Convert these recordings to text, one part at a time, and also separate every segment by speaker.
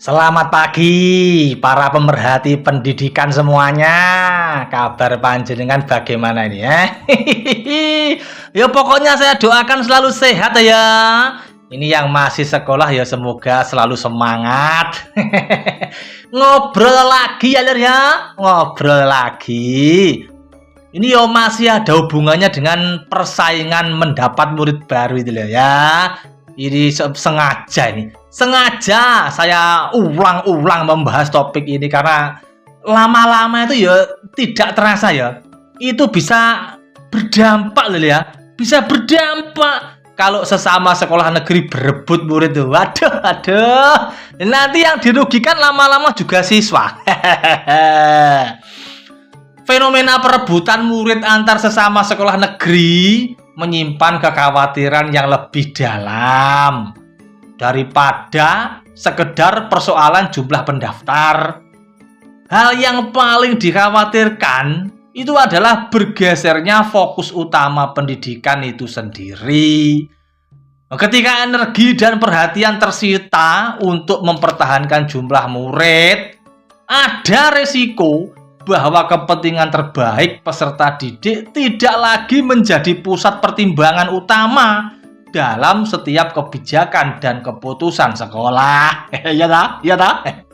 Speaker 1: Selamat pagi para pemerhati pendidikan semuanya. Kabar panjenengan bagaimana ini ya? Ya pokoknya saya doakan selalu sehat ya. Ini yang masih sekolah ya semoga selalu semangat. Ngobrol lagi ya Lur ya. Ngobrol lagi. Ini yo masih ada hubungannya dengan persaingan mendapat murid baru itu loh ya. Ini sengaja saya ulang-ulang membahas topik ini karena lama-lama itu ya tidak terasa ya. Itu bisa berdampak loh ya. Bisa berdampak kalau sesama sekolah negeri berebut murid tuh. Waduh. Nanti yang dirugikan lama-lama juga siswa. Fenomena perebutan murid antar sesama sekolah negeri menyimpan kekhawatiran yang lebih dalam daripada sekedar persoalan jumlah pendaftar. Hal yang paling dikhawatirkan itu adalah bergesernya fokus utama pendidikan itu sendiri. Ketika energi dan perhatian tersita untuk mempertahankan jumlah murid, ada resiko bahwa kepentingan terbaik peserta didik tidak lagi menjadi pusat pertimbangan utama dalam setiap kebijakan dan keputusan sekolah. Ya tak? Ya tak?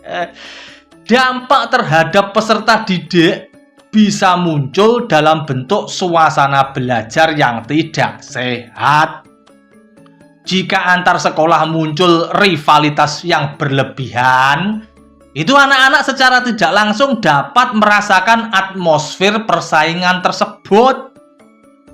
Speaker 1: Dampak terhadap peserta didik bisa muncul dalam bentuk suasana belajar yang tidak sehat. Jika antar sekolah muncul rivalitas yang berlebihan, itu anak-anak secara tidak langsung dapat merasakan atmosfer persaingan tersebut.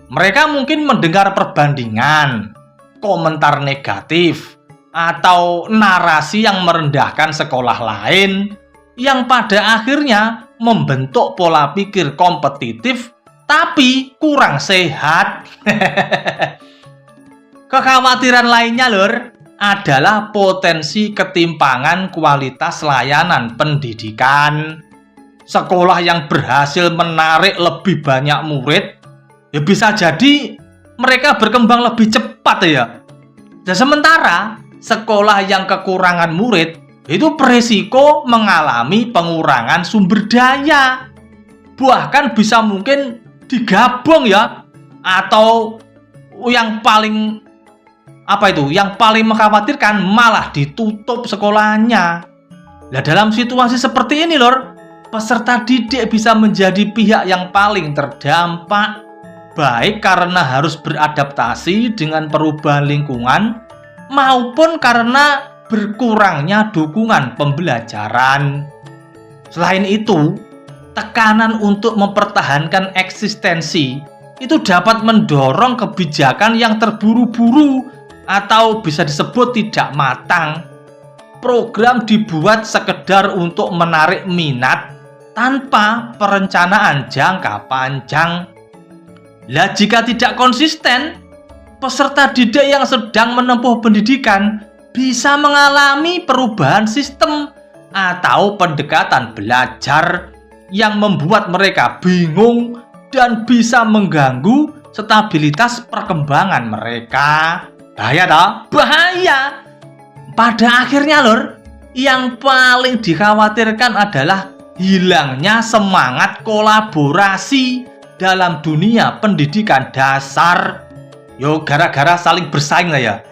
Speaker 1: Mereka mungkin mendengar perbandingan, komentar negatif, atau narasi yang merendahkan sekolah lain, yang pada akhirnya membentuk pola pikir kompetitif tapi kurang sehat. Kekhawatiran lainnya Lur, adalah potensi ketimpangan kualitas layanan pendidikan. Sekolah yang berhasil menarik lebih banyak murid, ya bisa jadi mereka berkembang lebih cepat ya. Dan sementara sekolah yang kekurangan murid, itu berisiko mengalami pengurangan sumber daya. Bahkan bisa mungkin digabung ya. Atau yang paling yang paling mengkhawatirkan malah ditutup sekolahnya. Nah, dalam situasi seperti ini Lor, peserta didik bisa menjadi pihak yang paling terdampak, baik karena harus beradaptasi dengan perubahan lingkungan maupun karena berkurangnya dukungan pembelajaran. Selain itu, tekanan untuk mempertahankan eksistensi itu dapat mendorong kebijakan yang terburu-buru atau bisa disebut tidak matang. Program dibuat sekedar untuk menarik minat tanpa perencanaan jangka panjang. Lah jika tidak konsisten, peserta didik yang sedang menempuh pendidikan bisa mengalami perubahan sistem atau pendekatan belajar yang membuat mereka bingung dan bisa mengganggu stabilitas perkembangan mereka. Bahaya toh? Bahaya. Pada akhirnya Lur, yang paling dikhawatirkan adalah hilangnya semangat kolaborasi dalam dunia pendidikan dasar. Yo gara-gara saling bersaing lah ya.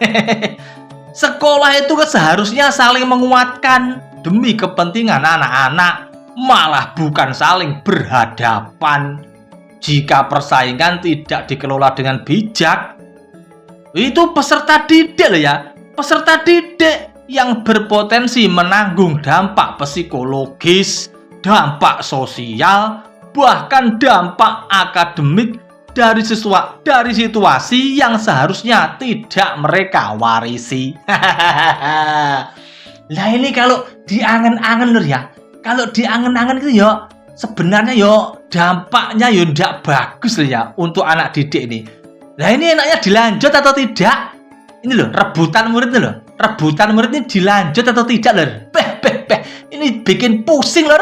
Speaker 1: Sekolah itu seharusnya saling menguatkan demi kepentingan anak-anak, malah bukan saling berhadapan. Jika persaingan tidak dikelola dengan bijak, itu peserta didik loh ya. Peserta didik yang berpotensi menanggung dampak psikologis, dampak sosial, bahkan dampak akademik dari situasi yang seharusnya tidak mereka warisi. Lah ini kalau diangen-angen Lur ya. Kalau diangen-angen itu ya sebenarnya ya dampaknya ya tidak bagus loh ya untuk anak didik ini. Nah ini enaknya dilanjut atau tidak? Ini loh, rebutan murid loh. Rebutan murid ini dilanjut atau tidak loh? Ini bikin pusing loh.